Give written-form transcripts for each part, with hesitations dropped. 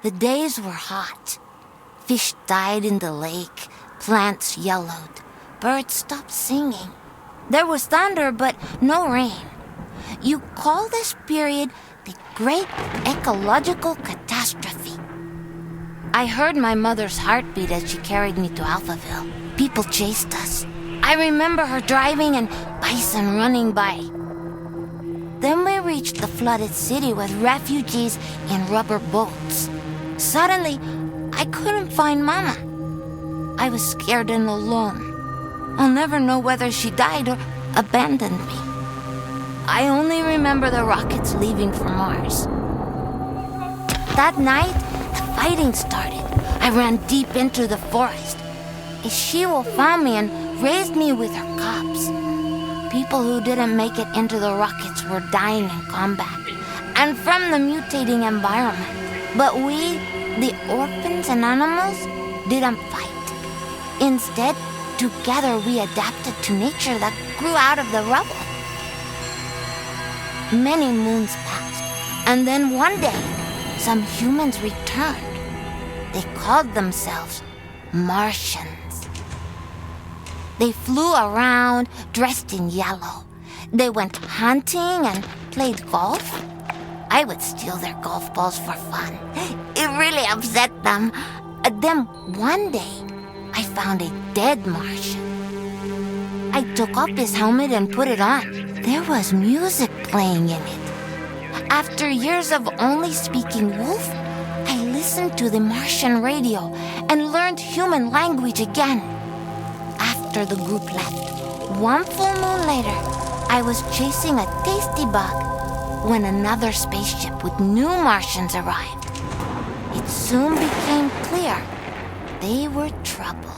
The days were hot. Fish died in the lake, plants yellowed, birds stopped singing. There was thunder, but no rain. You call this period the Great Ecological Catastrophe. I heard my mother's heartbeat as she carried me to Alphaville. People chased us. I remember her driving and bison running by. Then we reached the flooded city with refugees in rubber boats. Suddenly, I couldn't find Mama. I was scared and alone. I'll never know whether she died or abandoned me. I only remember the rockets leaving for Mars. That night, the fighting started. I ran deep into the forest. A she-wolf found me and raised me with her cubs. People who didn't make it into the rockets were dying in combat and from the mutating environment. But we, the orphans and animals, didn't fight. Instead, together we adapted to nature that grew out of the rubble. Many moons passed, and then one day, some humans returned. They called themselves Marcians. They flew around dressed in yellow. They went hunting and played golf. I would steal their golf balls for fun. It really upset them. Then one day, I found a dead Martian. I took off his helmet and put it on. There was music playing in it. After years of only speaking wolf, I listened to the Martian radio and learned human language again. After the group left, one full moon later, I was chasing a tasty bug when another spaceship with new Martians arrived. It soon became clear they were trouble.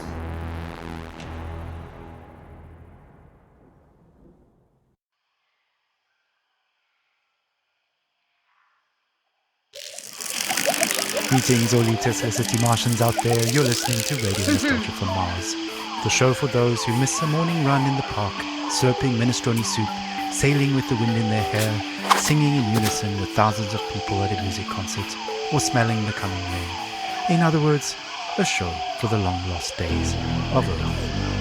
Greetings, all you Tesla City Martians out there. You're listening to Radio Nostalgia from Mars, the show for those who miss a morning run in the park, slurping minestrone soup, sailing with the wind in their hair, singing in unison with thousands of people at a music concert, or smelling the coming rain. In other words, a show for the long-lost days of Earth.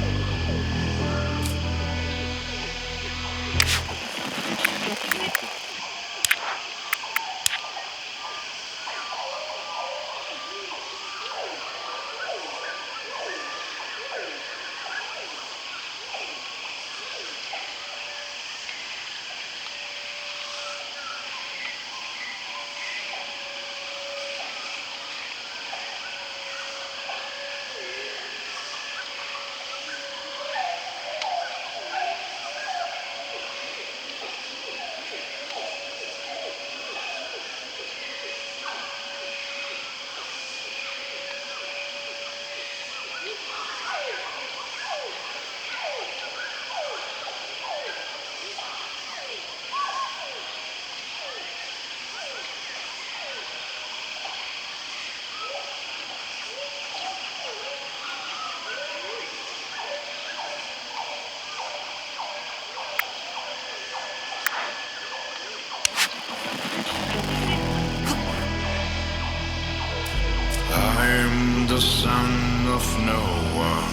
The son of Noah.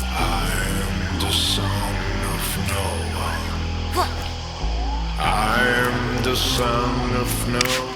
I'm the son of Noah. I'm the son of Noah.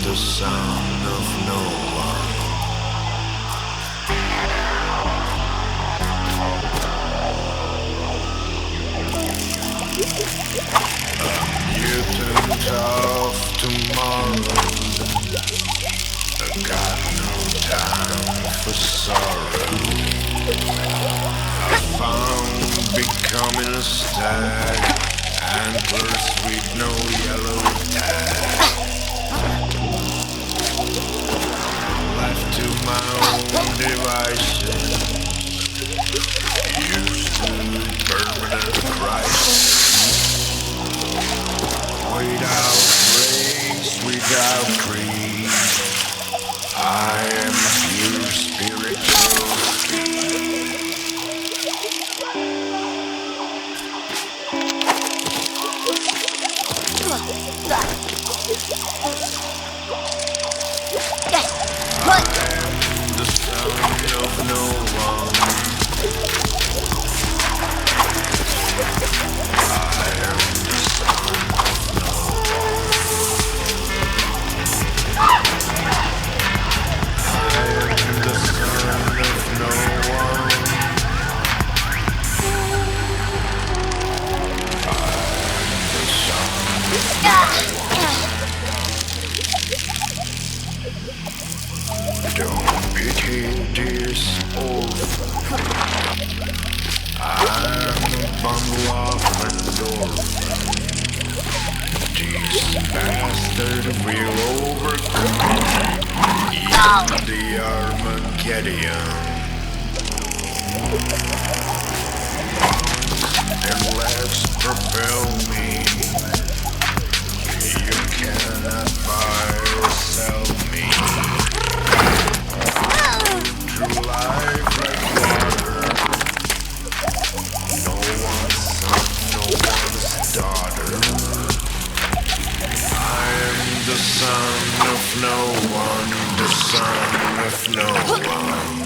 The son of Noah. A mutant of tomorrow. I got no time for sorrow. I found becoming a stag, antlers with no yellow tag. Left to my own devices, used to permanent crisis. Without race, without creed, I am pure spiritual. The son of no one. I am the son of no one. I am the son of no one. I am the son of no one. Don't pity this orphan. I'm a bundle of endorphin. This bastard will overcome even the Armageddon. And let's propel me. You cannot buy or sell me. True life like water. No one's son, no one's daughter. I am the son of no one, the son of no one.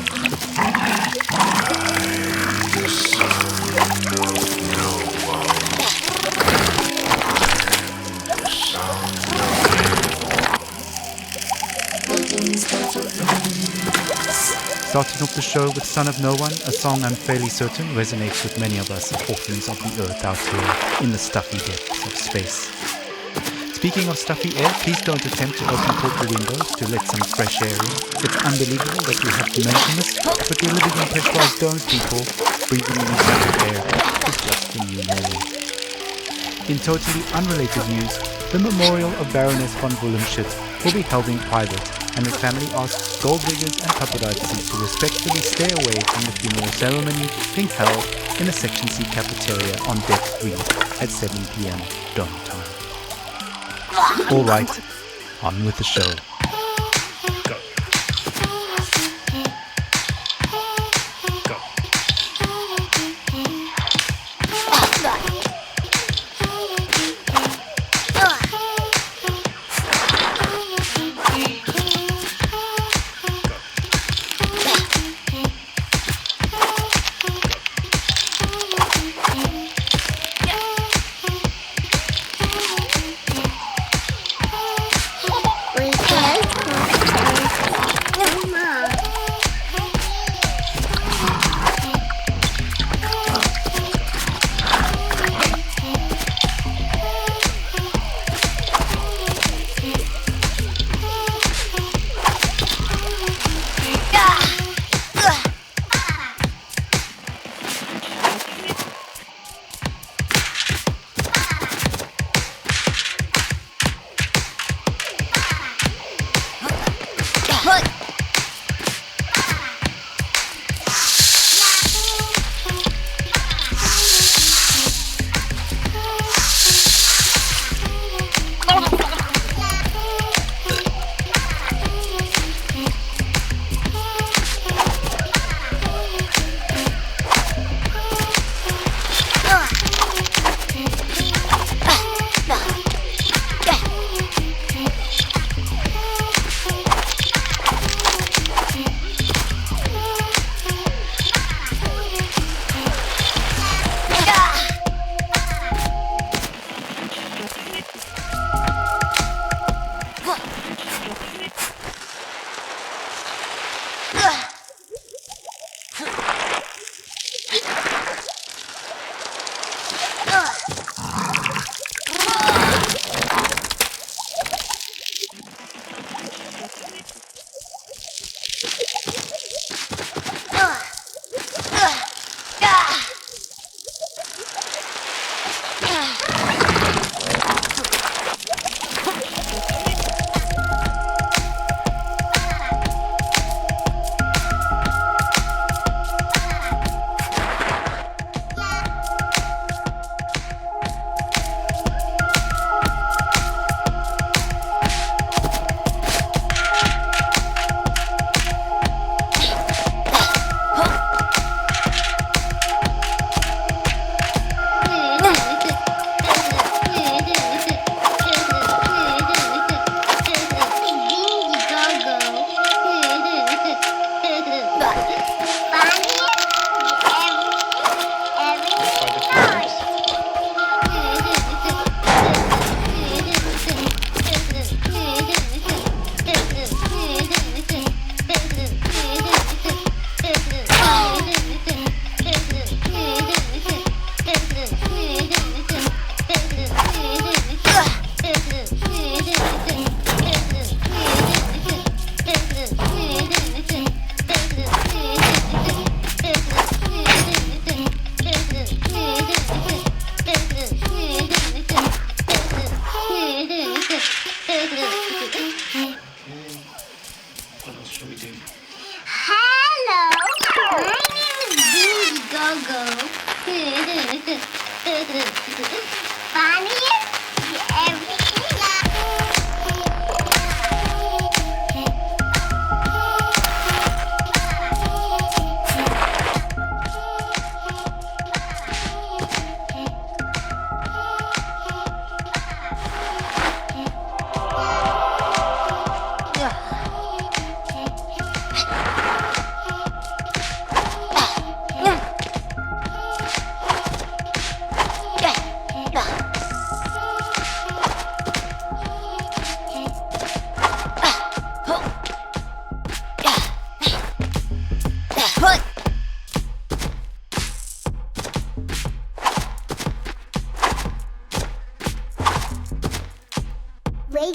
I am the son of no one. I am the son of Starting off the show with Son of No One, a song I'm fairly certain resonates with many of us orphans of the earth out here in the stuffy depths of space. Speaking of stuffy air, please don't attempt to open portal windows to let some fresh air in. It's unbelievable that we have to mention this, but we're living in pressurized domes, people. Breathing in exotic air is just the new normal. In totally unrelated news, the memorial of Baroness von Wulmschütz will be held in private, and the family asks gold diggers and paparazzi to respectfully stay away from the funeral ceremony being held in the Section C cafeteria on Deck 3 at 7 p.m. Dome time. All right, on with the show. Go. Go. Repair?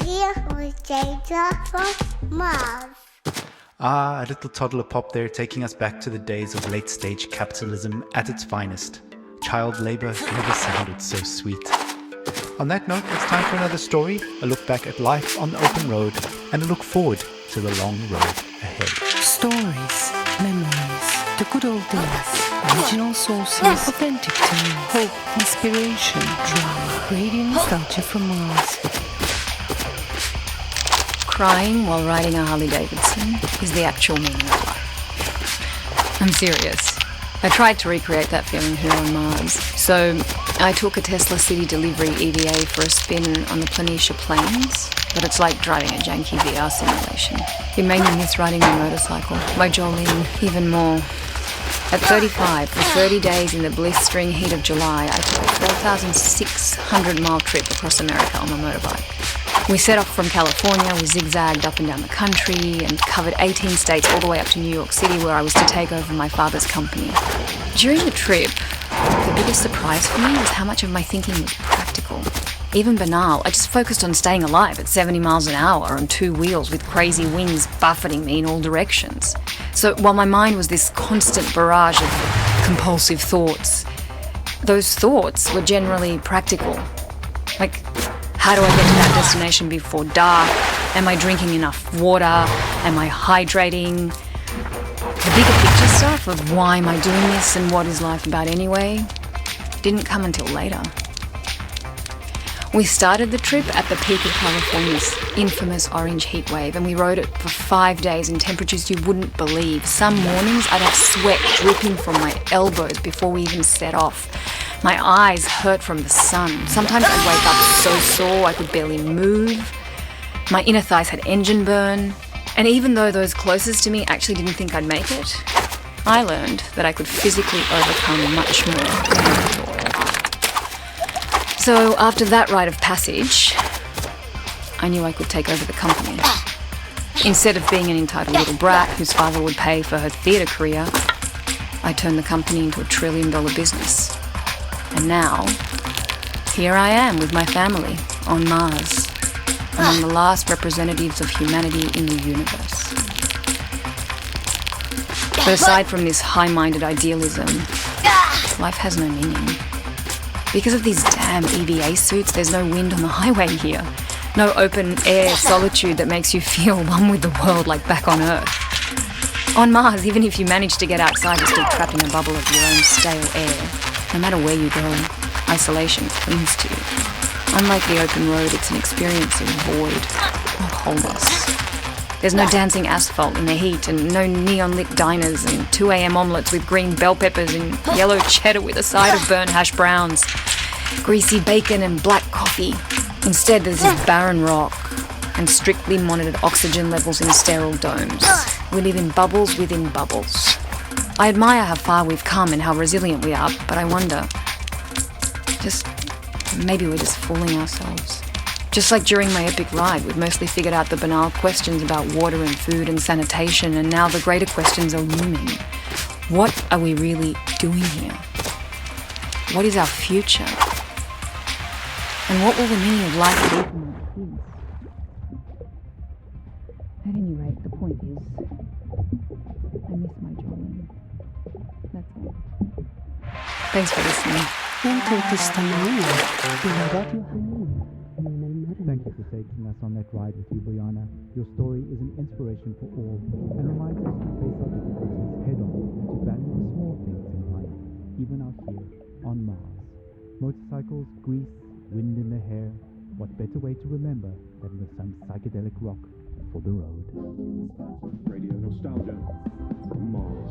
radio from Mars. Ah, a little toddler pop there, taking us back to the days of late-stage capitalism at its finest. Child labor never sounded so sweet. On that note, it's time for another story, a look back at life on the open road, and a look forward to the long road ahead. Stories, memories, the good old days, original sources, authentic tales, hope, inspiration, drama, radio nostalgia from Mars. Crying while riding a Harley Davidson is the actual meaning of life. I'm serious. I tried to recreate that feeling here on Mars. So I took a Tesla City Delivery EVA for a spin on the Planitia Plains, but it's like driving a janky VR simulation. It made me miss riding my motorcycle, my Jolene, even more. At 35, for 30 days in the blistering heat of July, I took a 4,600-mile trip across America on my motorbike. We set off from California, we zigzagged up and down the country and covered 18 states all the way up to New York City, where I was to take over my father's company. During the trip, the biggest surprise for me was how much of my thinking was practical. Even banal, I just focused on staying alive at 70 miles an hour on two wheels with crazy winds buffeting me in all directions. So while my mind was this constant barrage of compulsive thoughts, those thoughts were generally practical. Like, how do I get to that destination before dark? Am I drinking enough water? Am I hydrating? The bigger picture stuff of why am I doing this and what is life about anyway didn't come until later. We started the trip at the peak of California's infamous orange heat wave, and we rode it for 5 days in temperatures you wouldn't believe. Some mornings I'd have sweat dripping from my elbows before we even set off. My eyes hurt from the sun. Sometimes I'd wake up so sore I could barely move. My inner thighs had engine burn. And even though those closest to me actually didn't think I'd make it, I learned that I could physically overcome much more than I thought. So after that rite of passage, I knew I could take over the company. Instead of being an entitled little brat whose father would pay for her theatre career, I turned the company into a $1 trillion business. And now, here I am with my family on Mars, among the last representatives of humanity in the universe. But aside from this high-minded idealism, life has no meaning. Because of these damn EVA suits, there's no wind on the highway here. No open-air solitude that makes you feel one with the world like back on Earth. On Mars, even if you manage to get outside, you're still trapped in a bubble of your own stale air. No matter where you go, isolation clings to you. Unlike the open road, it's an experience of void, of wholeness. There's no dancing asphalt in the heat, and no neon-lit diners, and 2 a.m. omelettes with green bell peppers and yellow cheddar with a side of burnt hash browns, greasy bacon and black coffee. Instead, there's this barren rock and strictly monitored oxygen levels in sterile domes. We live in bubbles within bubbles. I admire how far we've come and how resilient we are, but I wonder, maybe we're just fooling ourselves. Just like during my epic ride, we'd mostly figured out the banal questions about water and food and sanitation, and now the greater questions are looming. What are we really doing here? What is our future? And what will the meaning of life be for my kids? At any rate, the point is, I miss my Jolene. That's all. Thanks for listening. Thank you for taking us on that ride with you, Brianna. Your story is an inspiration for all and reminds us to face our difficulties head on and to value the small things in life, even out here on Mars. Motorcycles, grease, wind in the hair. What better way to remember than with some psychedelic rock for the road? Radio nostalgia from Mars.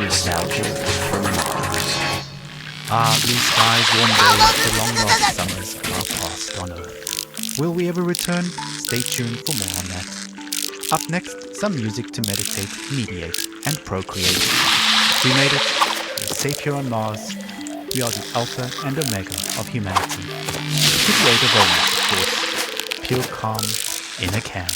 nostalgia from Mars. Blue skies, warm days, the long lost summers are past on Earth. Will we ever return? Stay tuned for more on that. Up next, some music to meditate, mediate, and procreate. We made it. We're safe here on Mars. We are the alpha and omega of humanity. With the aid of omens, of course. Pure calm in a can.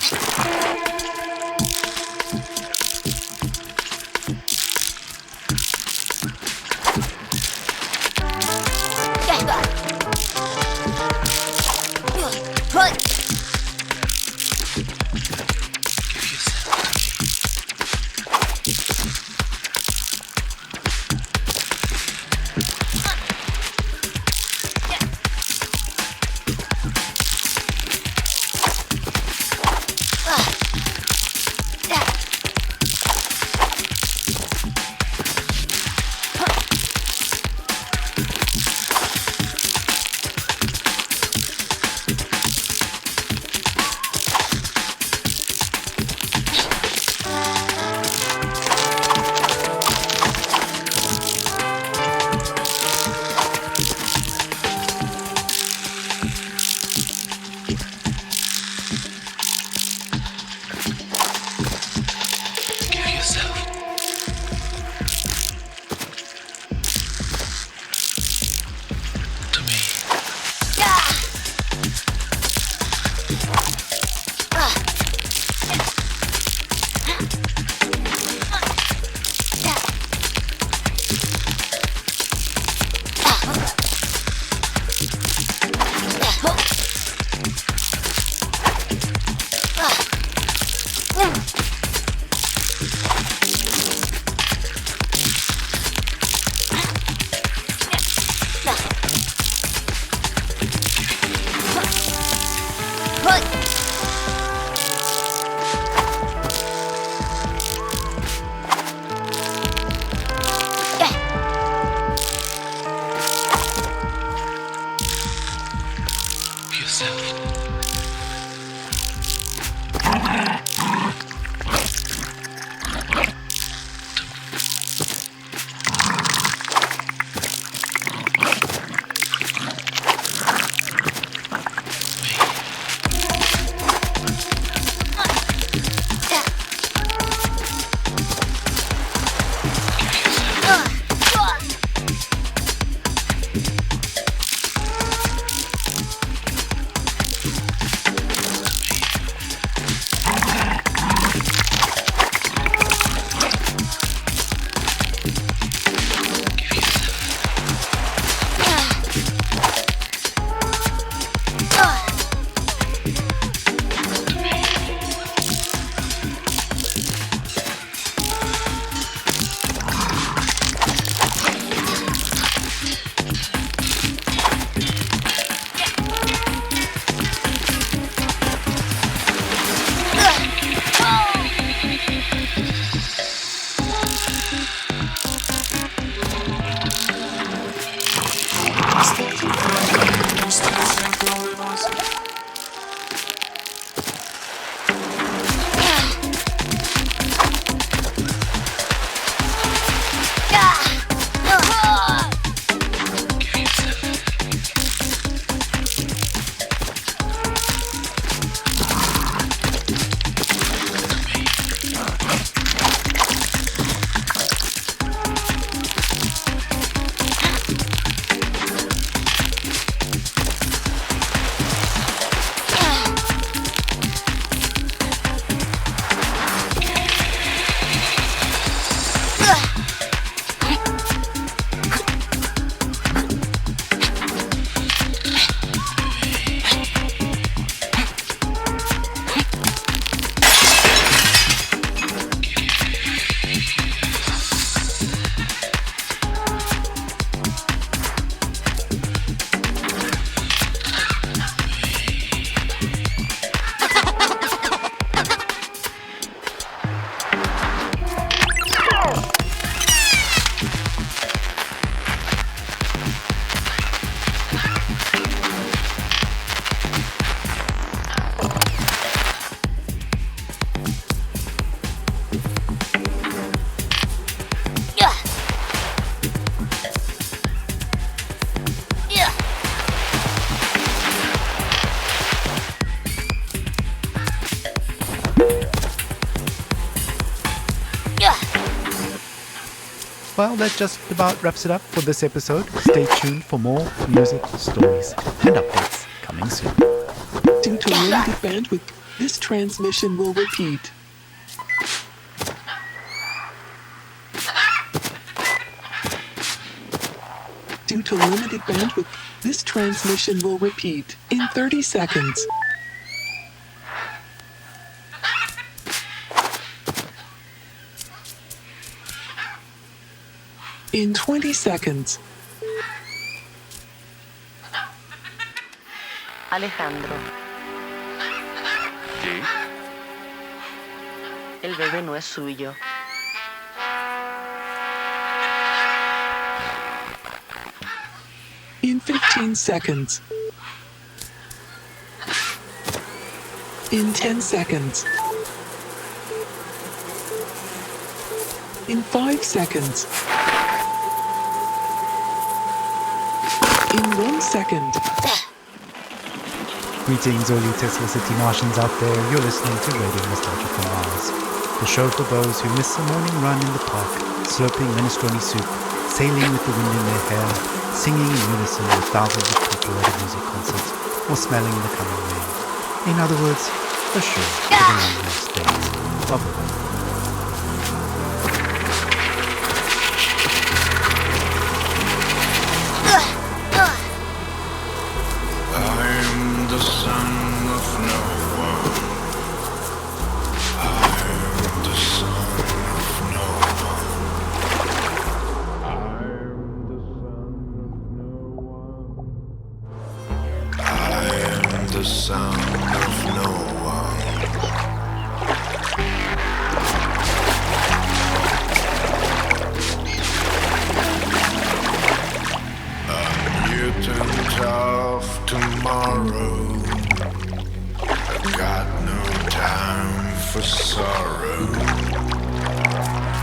Well, that just about wraps it up for this episode. Stay tuned for more music, stories, and updates coming soon. Due to limited bandwidth, this transmission will repeat. Due to limited bandwidth, this transmission will repeat in 30 seconds. In 20 seconds. Alejandro. ¿Sí? El bebé no es suyo. In 15 seconds. In 10 seconds. In 5 seconds. In 1 second. Greetings, all you Tesla City Martians out there. You're listening to Radio Nostalgia from Mars, the show for those who miss a morning run in the park, slurping minestrone soup, sailing with the wind in their hair, singing in unison with thousands of people at a music concert, or smelling the coming rain. In other words, a show for the long lost days of the world. I'm the son of no one. I'm the son of no one. I'm the the sound of no one. A mutant of tomorrow. I've got no time for sorrow.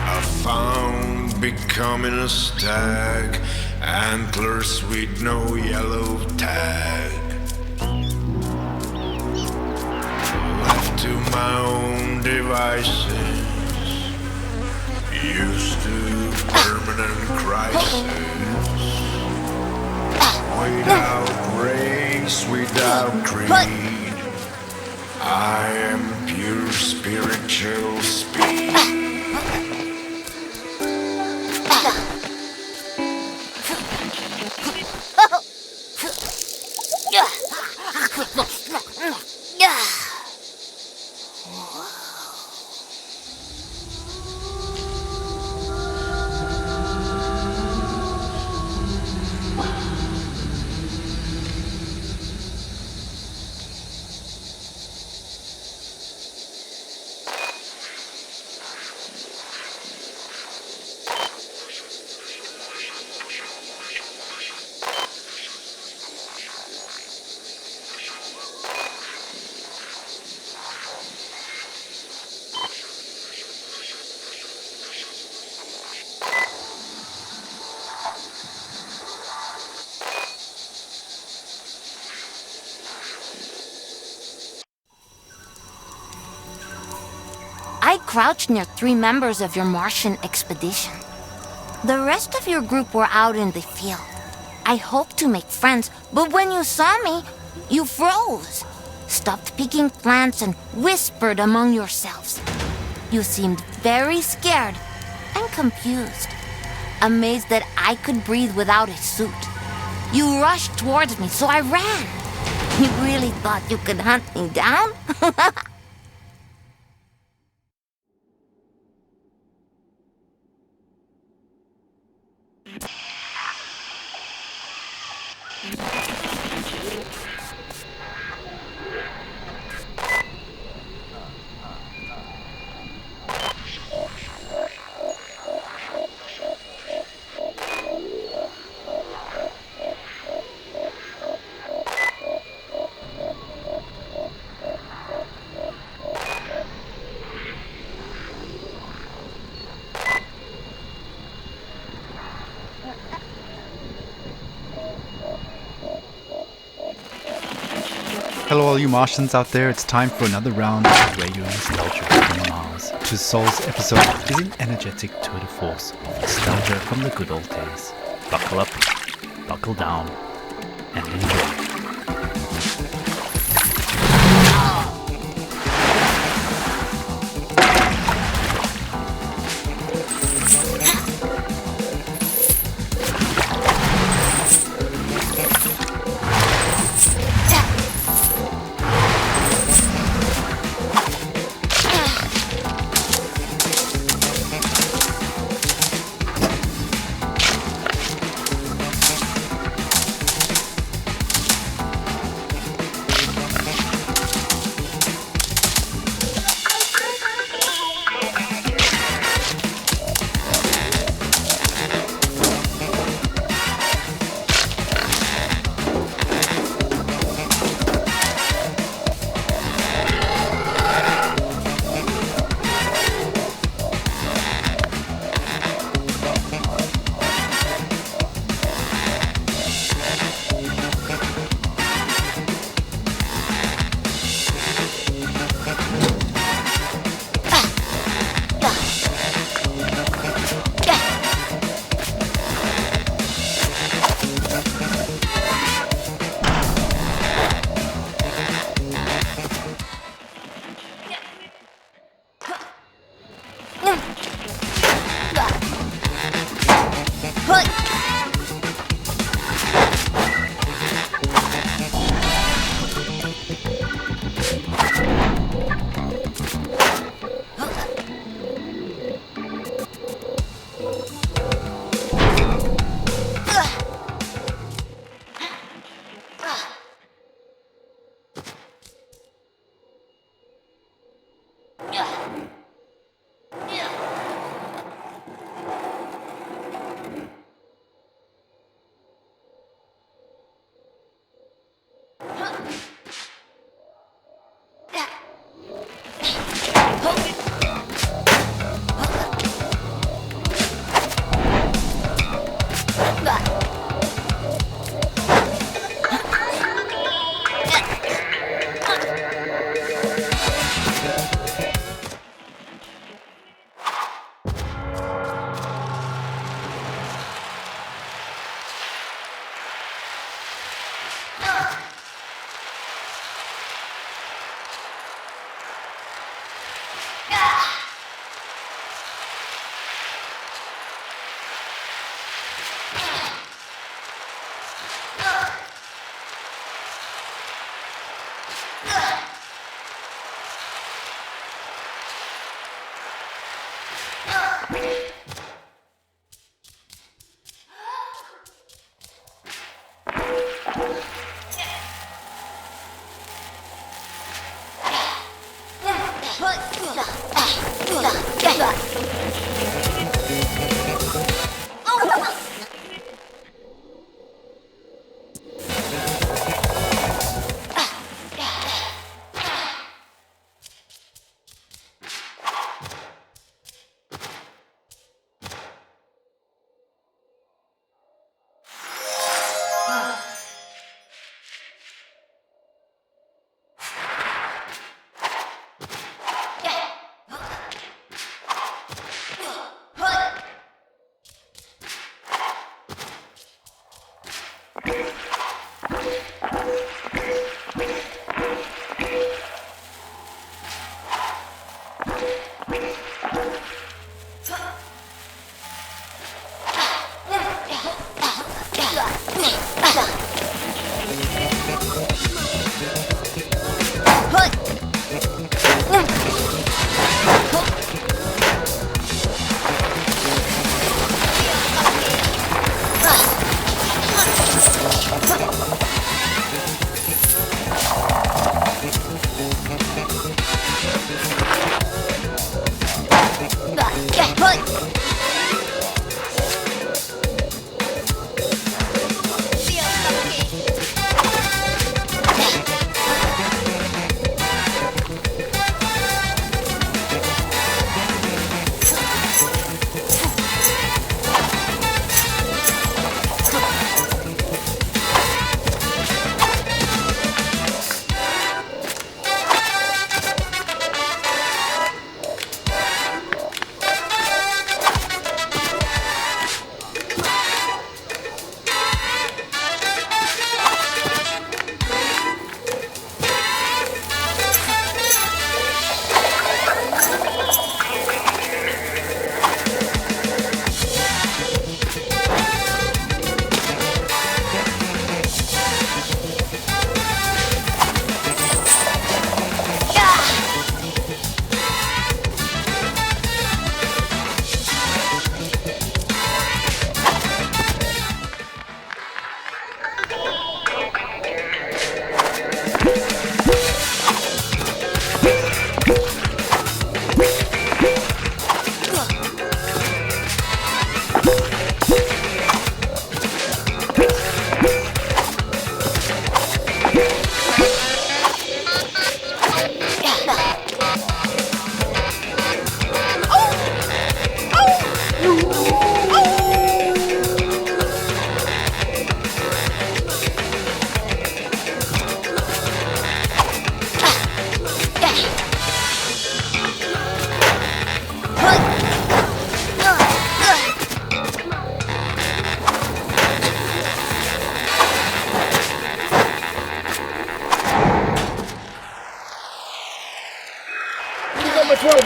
I found becoming a stag, antlers with no yellow tag. Left to my own devices, used to permanent crisis. Without race, without creed, I am pure spiritual speed. I crouched near 3 members of your Martian expedition. The rest of your group were out in the field. I hoped to make friends, but when you saw me, you froze, stopped picking plants, and whispered among yourselves. You seemed very scared and confused, amazed that I could breathe without a suit. You rushed towards me, so I ran. You really thought you could hunt me down? Hello all you Martians out there, it's time for another round of Radio Nostalgia from Mars. Tusol's episode is an energetic tour de force of nostalgia from the good old days. Buckle up, buckle down, and enjoy.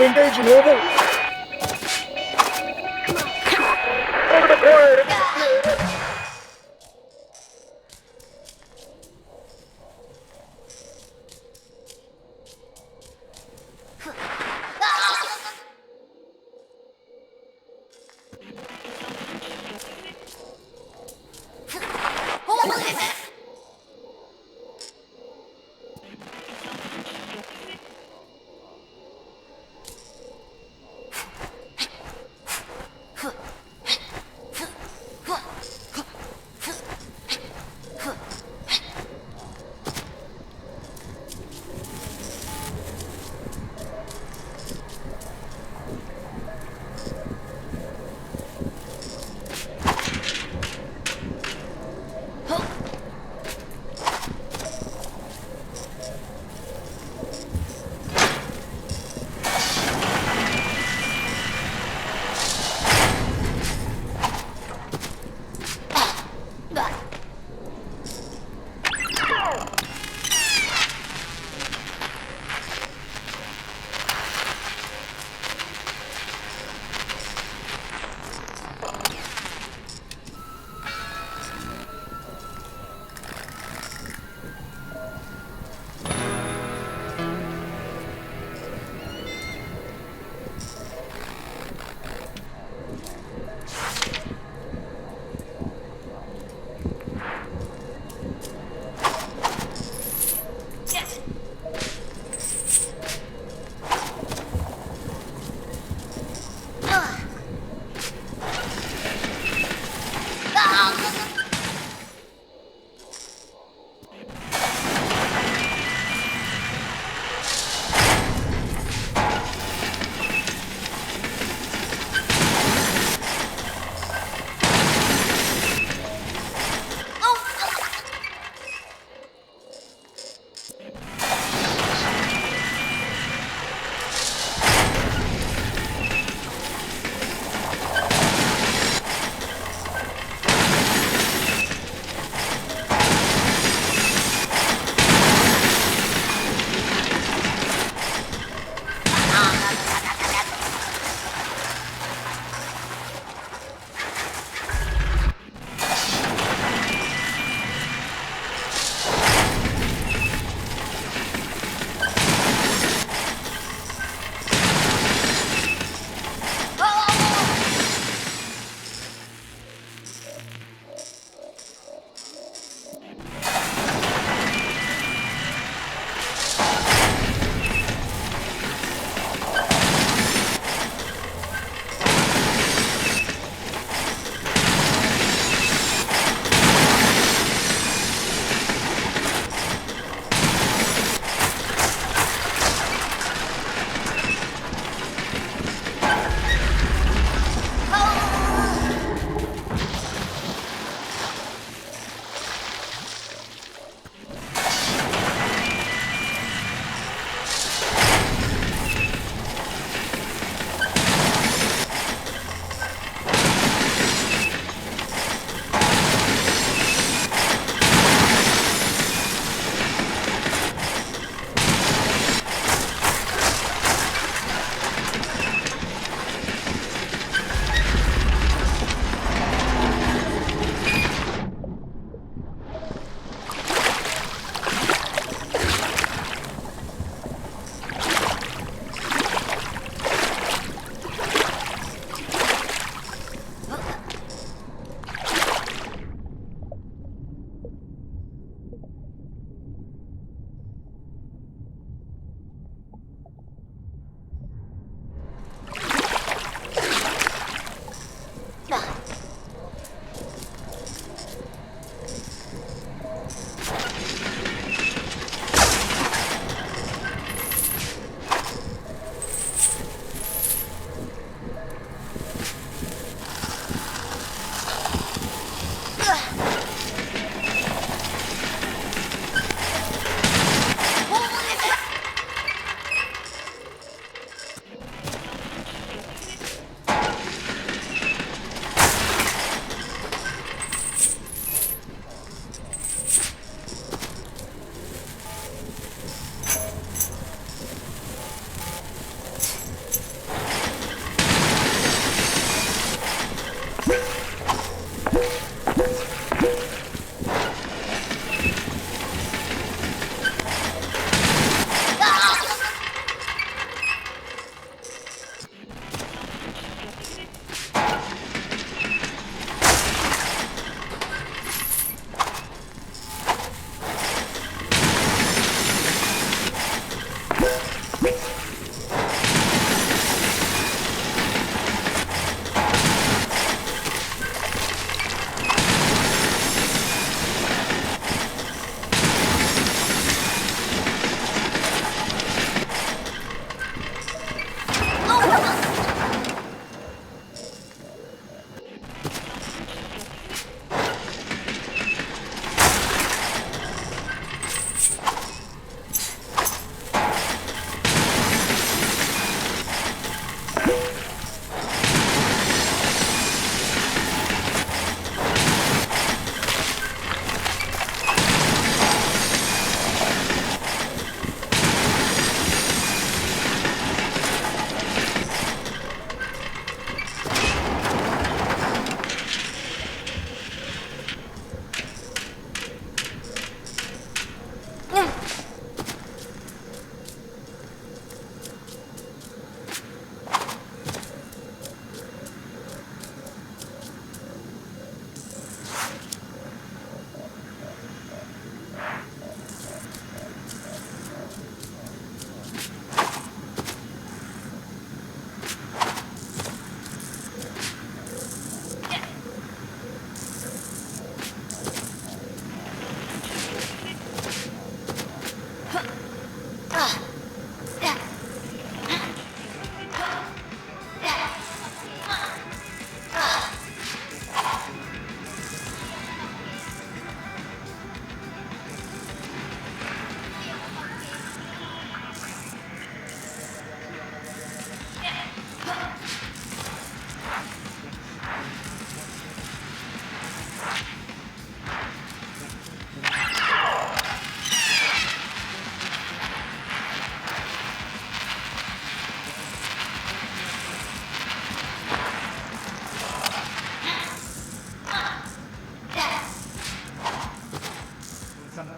Engaging over. Over the quiet.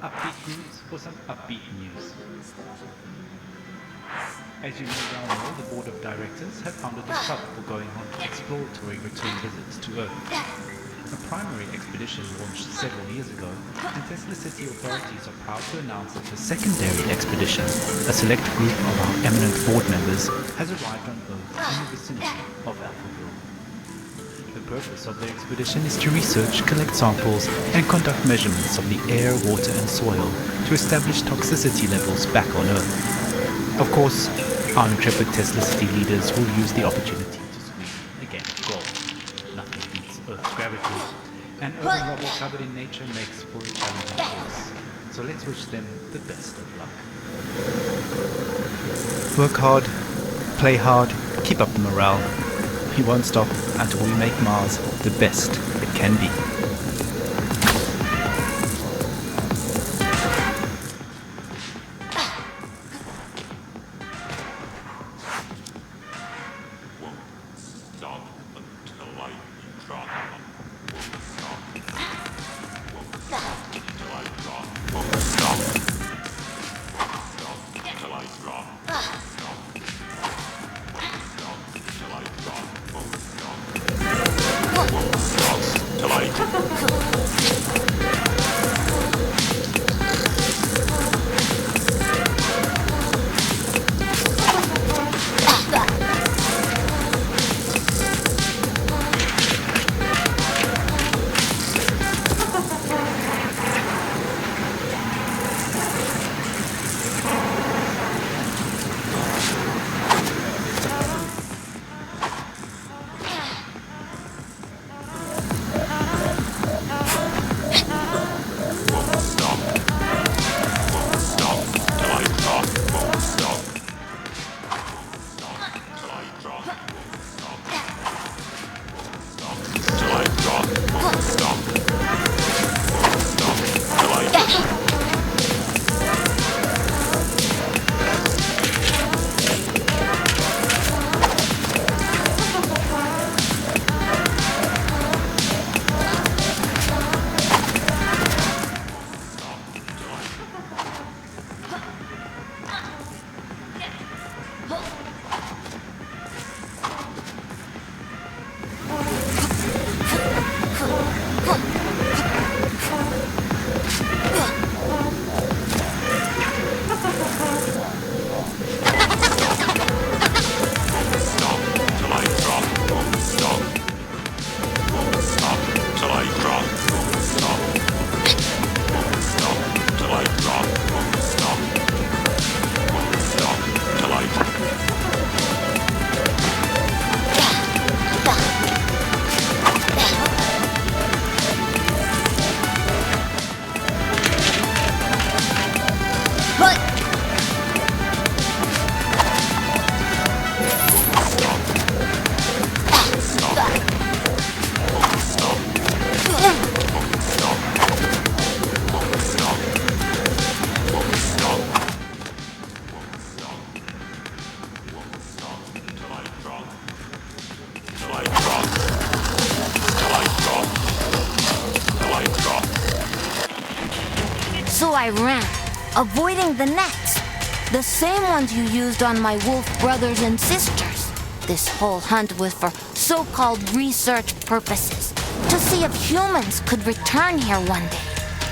upbeat news for some upbeat news. As you may well know, the board of directors have founded a club for going on exploratory return visits to Earth. A primary expedition launched several years ago, and Tesla City authorities are proud to announce that a secondary expedition, a select group of our eminent board members, has arrived on Earth in the vicinity of Alphaville. The purpose of the expedition is to research, collect samples, and conduct measurements of the air, water, and soil to establish toxicity levels back on Earth. Of course, our intrepid Tesla City leaders will use the opportunity to swing a game of golf. Nothing beats Earth's gravity, and urban rubble covered in nature makes for a challenging course. So let's wish them the best of luck. Work hard, play hard, keep up the morale. We won't stop until we make Mars the best it can be. So I ran, avoiding the nets. The same ones you used on my wolf brothers and sisters. This whole hunt was for so-called research purposes, to see if humans could return here one day.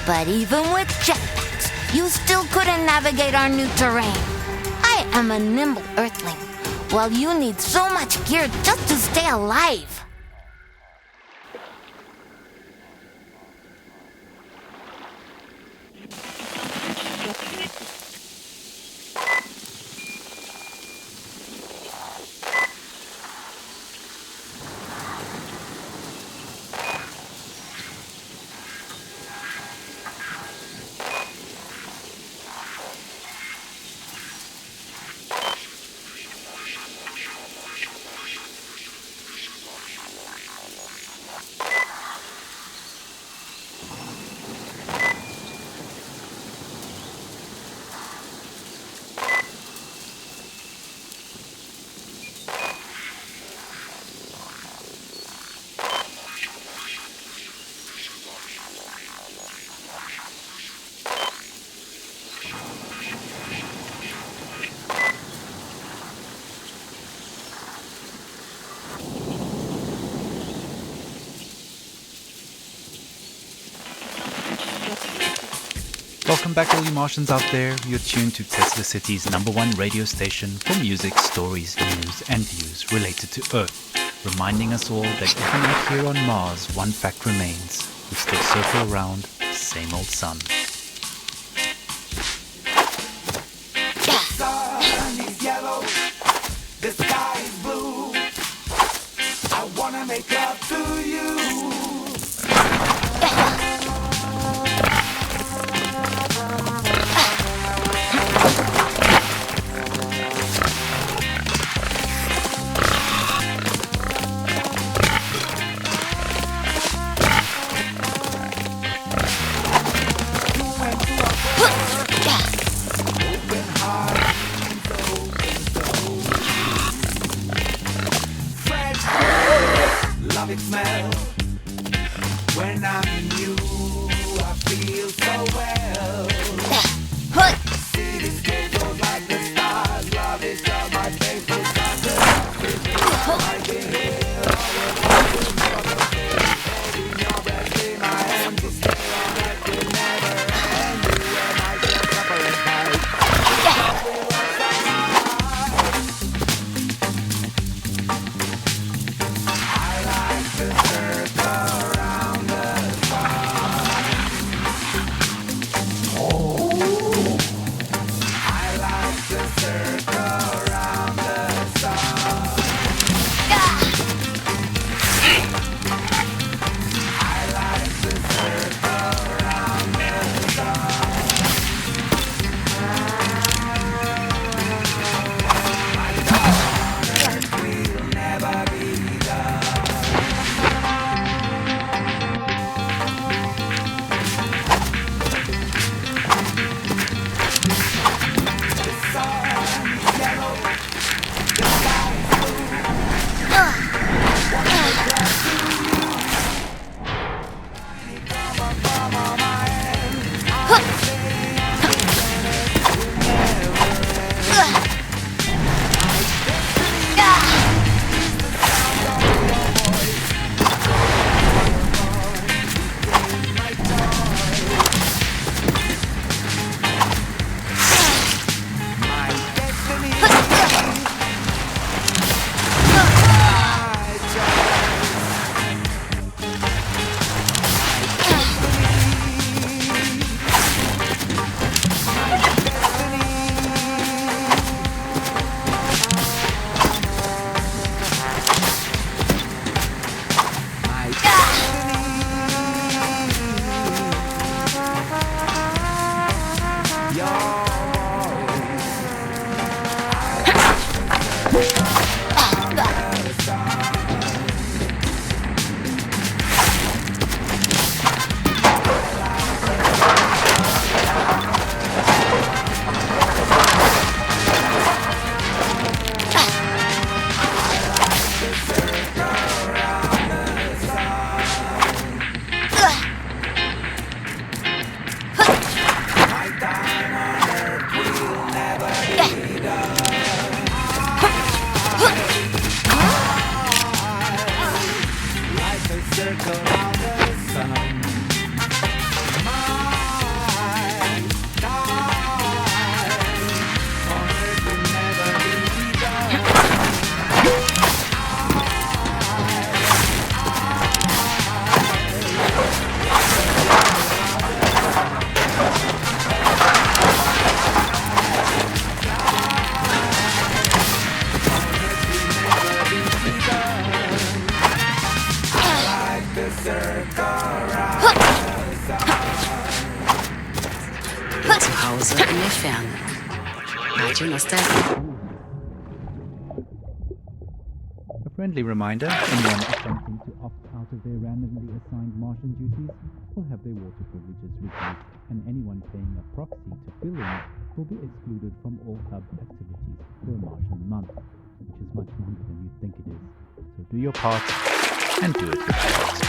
But even with jetpacks, you still couldn't navigate our new terrain. I am a nimble earthling, while you need so much gear just to stay alive. Welcome back, all you Martians out there. You're tuned to Tesla City's #1 radio station for music, stories, news, and views related to Earth, reminding us all that even out here on Mars, one fact remains: we still circle around the same old sun. The sun is yellow, the sky is blue. I wanna make love to you. Love it smell. When I'm in you, I feel so well. Cityscape goes like the stars. Love is just my favorite subject. I can hear holding your breath in my hand. To stay on that will never end. You and I shall separate night. A friendly reminder, anyone attempting to opt out of their randomly assigned Martian duties will have their water privileges revoked, and anyone playing a proxy to fill in will be excluded from all hub activities for a Martian month, which is much longer than you think it is. So do your part, and do it with heart.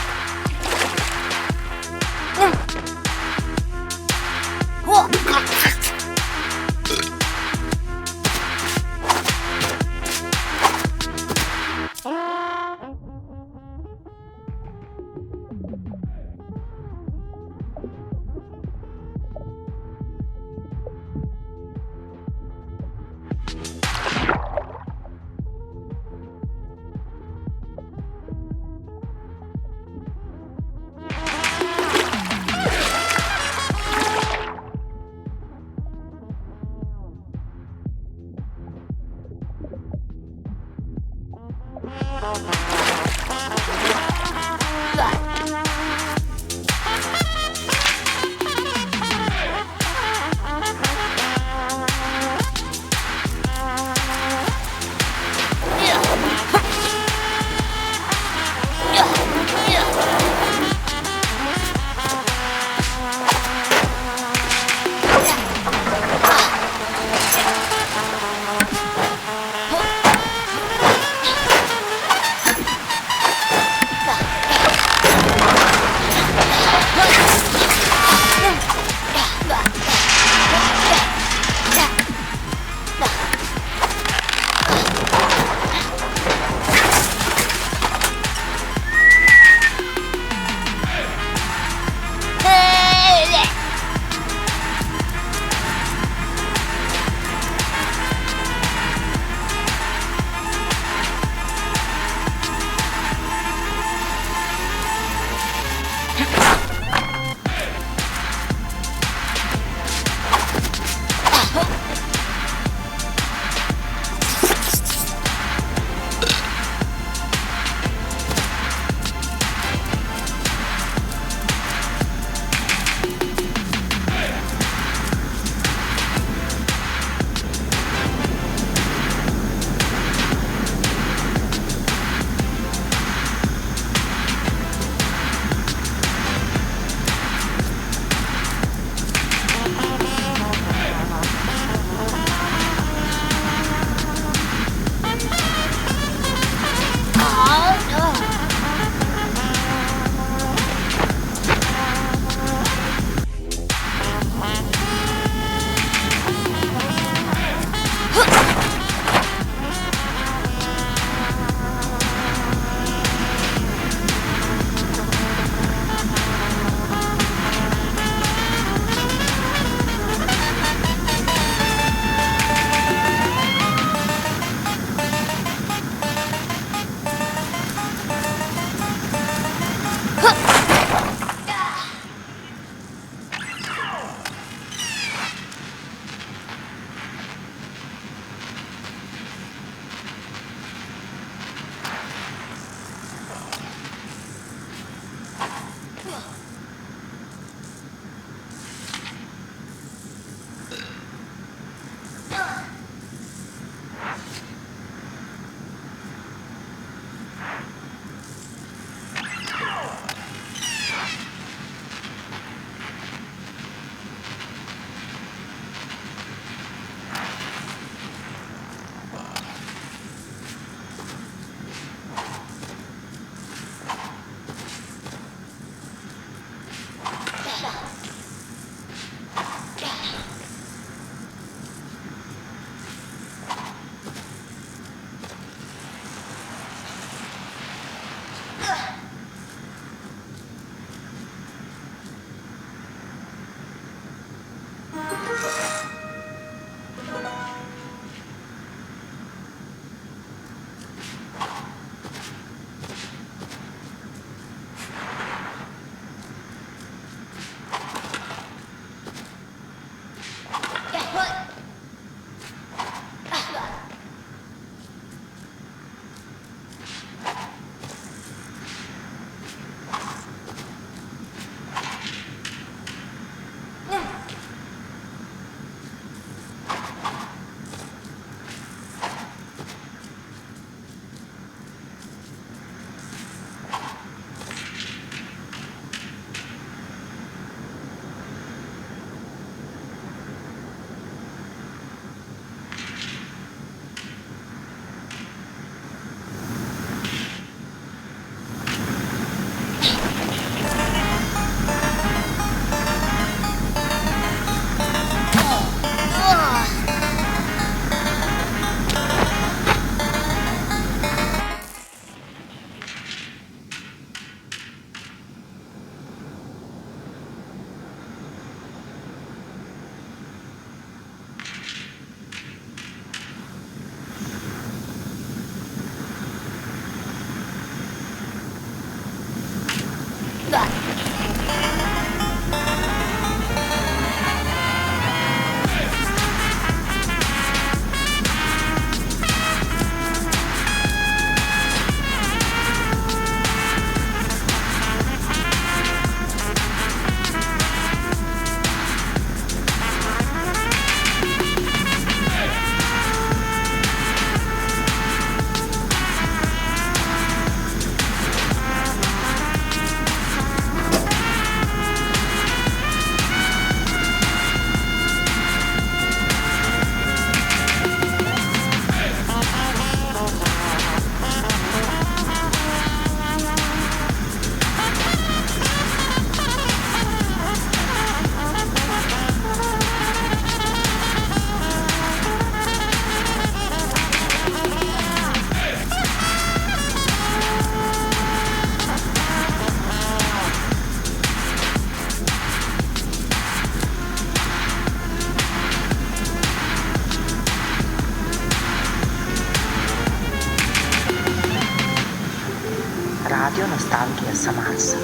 Radio Nostalgia sa Mars.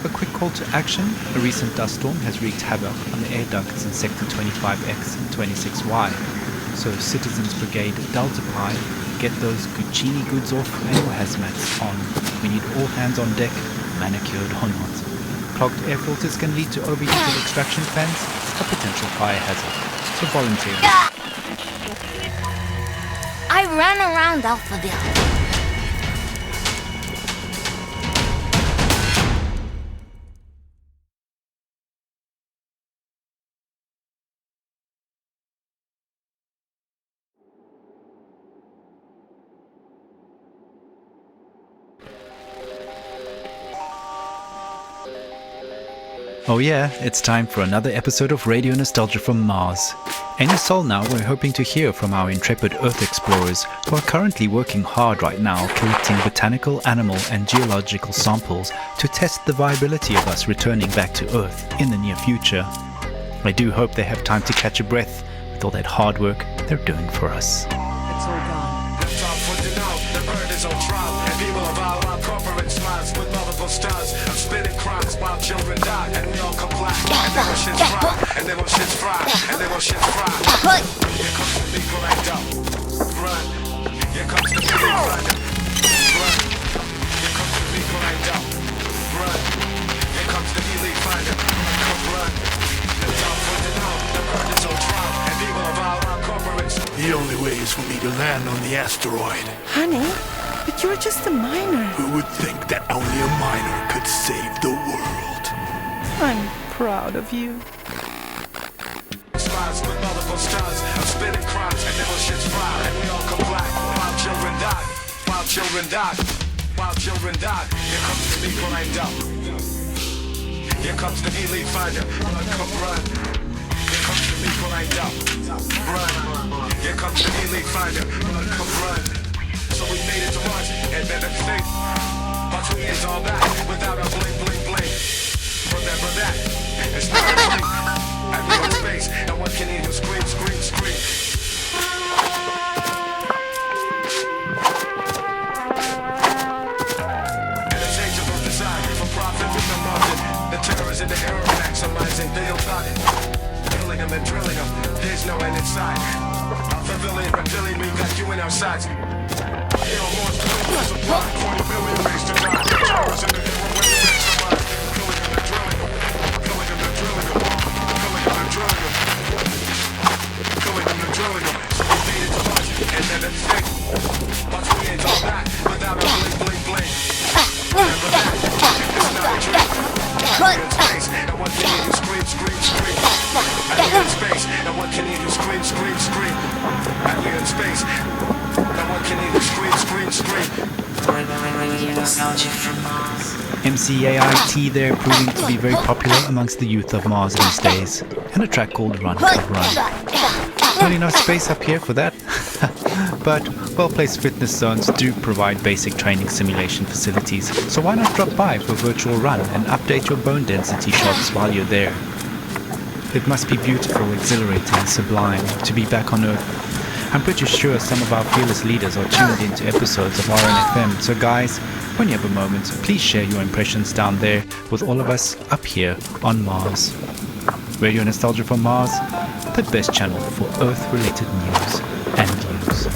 A quick call to action. A recent dust storm has wreaked havoc on the air ducts in Sector 25X and 26Y. So Citizens Brigade Delta Pi, get those Guccini goods off and your hazmats on. We need all hands on deck, manicured or not. Clogged air filters can lead to overheated extraction fans, a potential fire hazard. So volunteer. I ran around Alphaville. Oh yeah, it's time for another episode of Radio Nostalgia from Mars. Any soul now, we're hoping to hear from our intrepid Earth explorers who are currently working hard right now collecting botanical, animal and geological samples to test the viability of us returning back to Earth in the near future. I do hope they have time to catch a breath with all that hard work they're doing for us. It's all gone. The bird is on trial, and people of our corporate smiles with multiple stars of spitting crimes while children die, and we all comply. And then when shit's fried, and then when shit's fried, and then when shit's fried. Here comes the big grinder. Run. Here comes the big grinder. Run. Here comes the big grinder. Run. Here comes the elite finder. Come run. The top for the know. The bird is on trial, and people of our corporates. The only way is for me to land on the asteroid. Honey, but you're just a miner. Who would think that only a miner could save the world? I'm proud of you. Smiles with multiple stars of spitting crimes, and then when shit's fried, and we all comply. While children die, while children die, while children die. Here comes the big grinder. Here comes the elite finder. Run, come run. Here comes the big grinder. Run. Here comes the elite finder. Run, come run. So we made it to Mars, and then the thing. But 2 years all that, without a blink, blink, blink. Remember that, it's not a blink. Everyone's space, and one can even scream, scream, scream. And the changes of design, for profit with no margin. The terrors in the air are maximizing, they don't got it. Killing them and drilling them, there's no end in sight. Fulfilling, reptilling, we got you in our sights. You know, more to supply, 20 billion ways to die. Terrors in the air are maximizing. Killing them and drilling them, killing them and drilling them, killing them and drilling them, killing them and drilling them. So we made it to Mars, and then it's thick. But we ain't all that, without a blink, blink, blink. Remember that, it's not a dream. We're in space, and one can hear you scream, scream, scream. And we're in space, and one can hear you scream, scream, scream. And we're in space, and one can hear you scream, scream, scream. MCAIT there proving to be very popular amongst the youth of Mars these days, and a track called Run, Come Run. Not enough space up here for that, but well-placed fitness zones do provide basic training simulation facilities, so why not drop by for a virtual run and update your bone density shots while you're there. It must be beautiful, exhilarating, and sublime to be back on Earth. I'm pretty sure some of our fearless leaders are tuned into episodes of RNFM, so guys, when you have a moment, please share your impressions down there with all of us up here on Mars. Radio Nostalgia from Mars, the best channel for Earth-related news and views.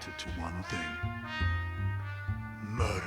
limited to one thing: murder.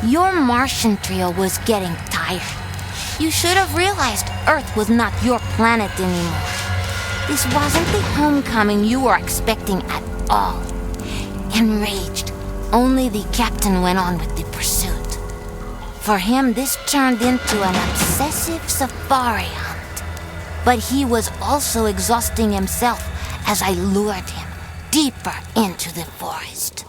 Your Martian trio was getting tired. You should have realized Earth was not your planet anymore. This wasn't the homecoming you were expecting at all. Enraged, only the captain went on with the pursuit. For him, this turned into an obsessive safari hunt. But he was also exhausting himself as I lured him deeper into the forest.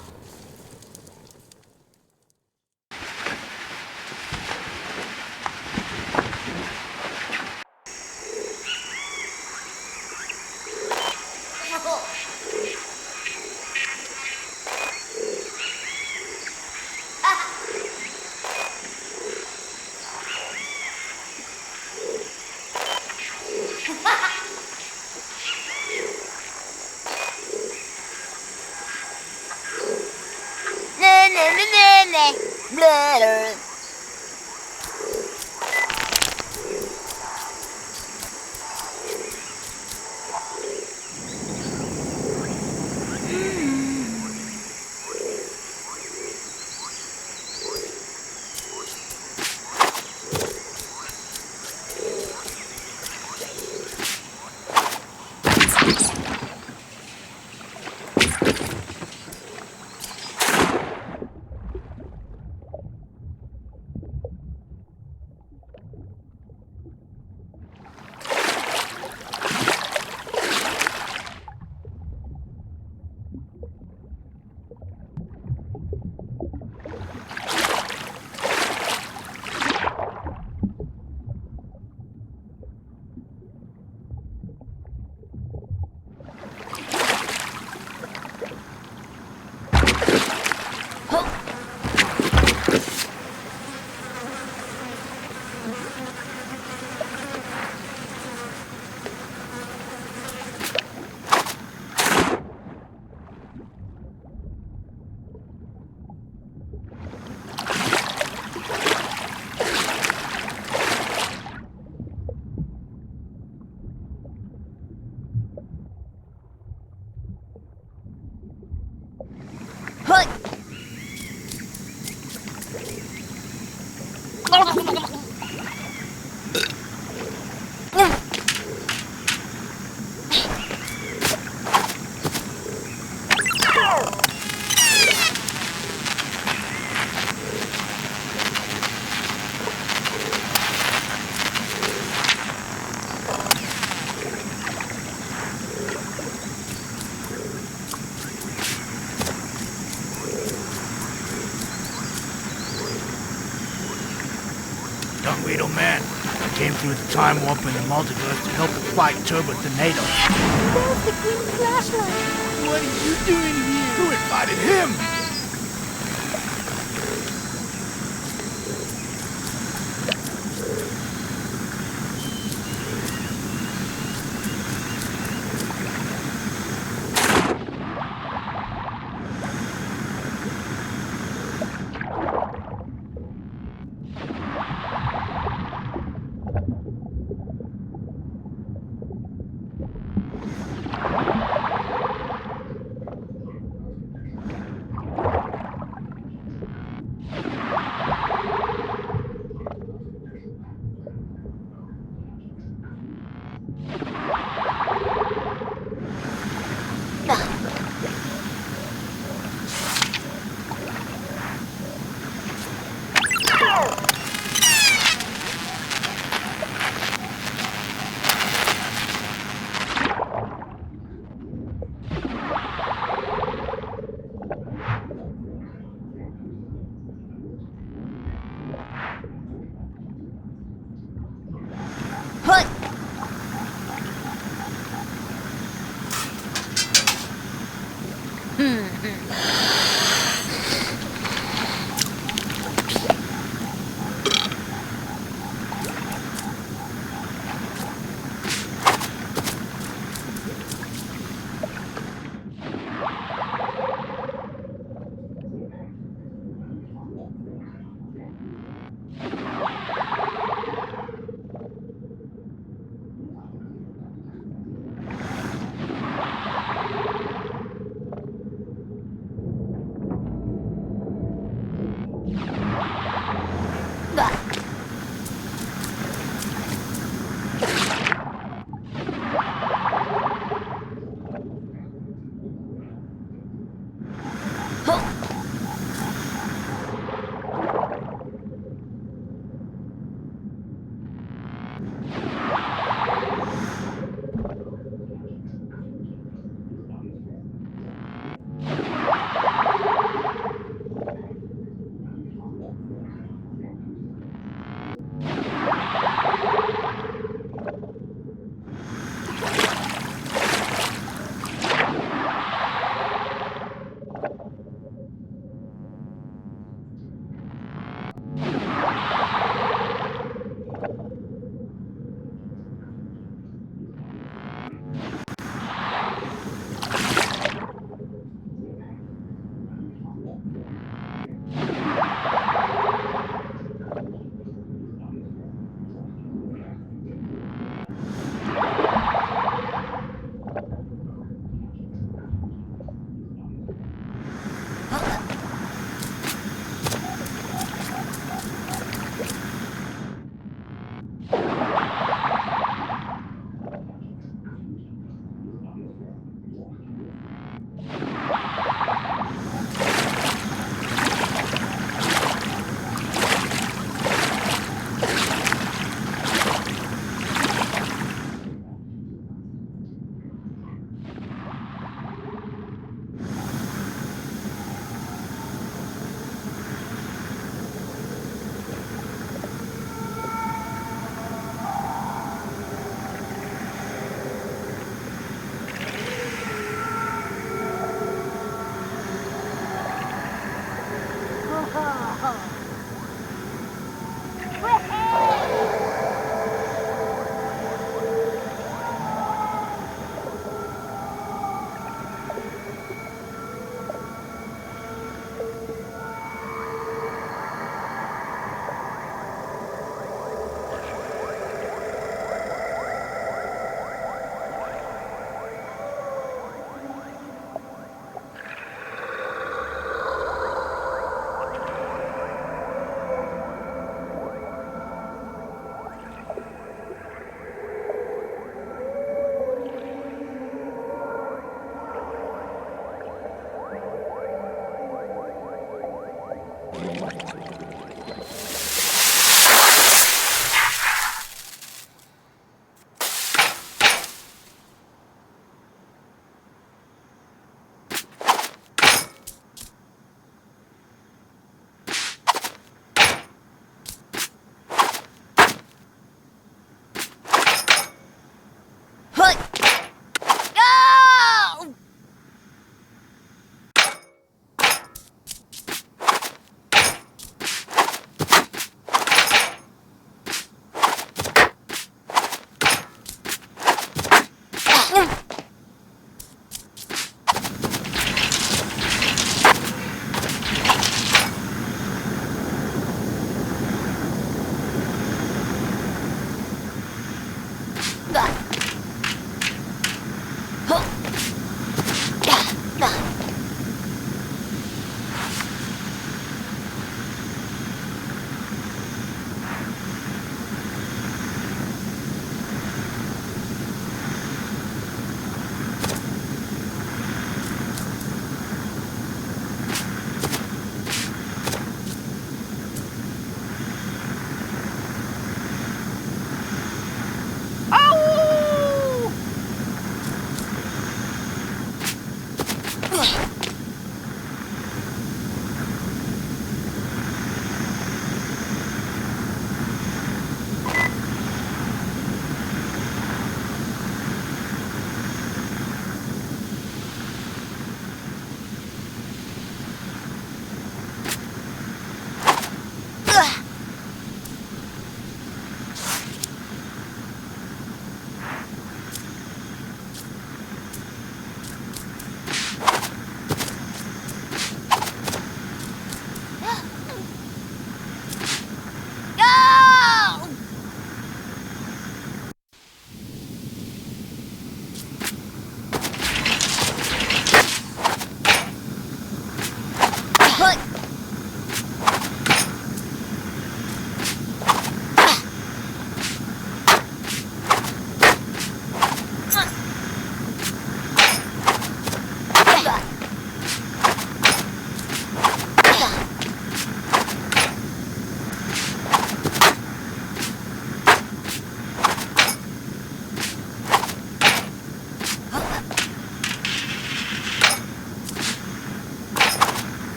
Young Widow man, came through the time warp in the multiverse to help it fight Turbo Tornado. There's the green flashlight. What are you doing here? Who invited him?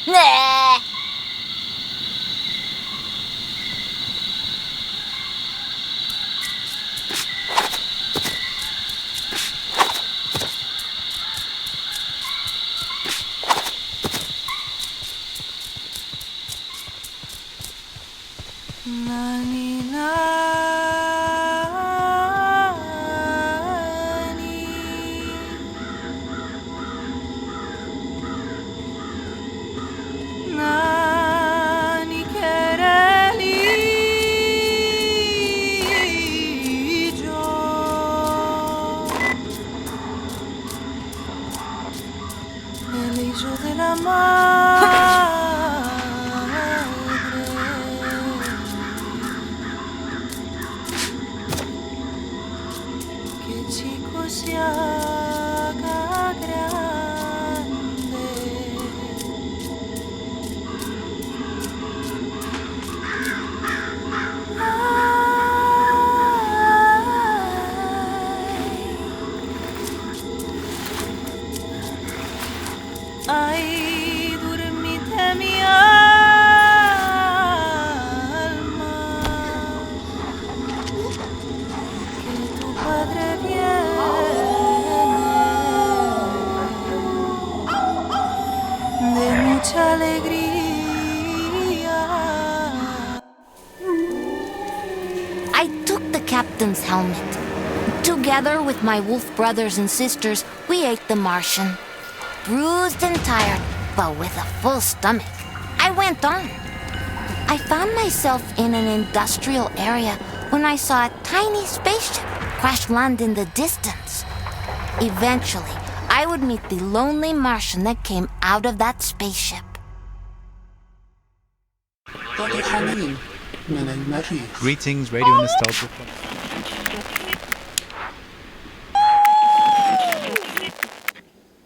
Nah. Ay, dormite mi alma, que tu padre viene de mucha alegría. I took the captain's helmet. Together with my wolf brothers and sisters, we ate the Martian. Bruised and tired, but with a full stomach, I went on. I found myself in an industrial area when I saw a tiny spaceship crash land in the distance. Eventually, I would meet the lonely Martian that came out of that spaceship. Greetings, Radio Nostalgia.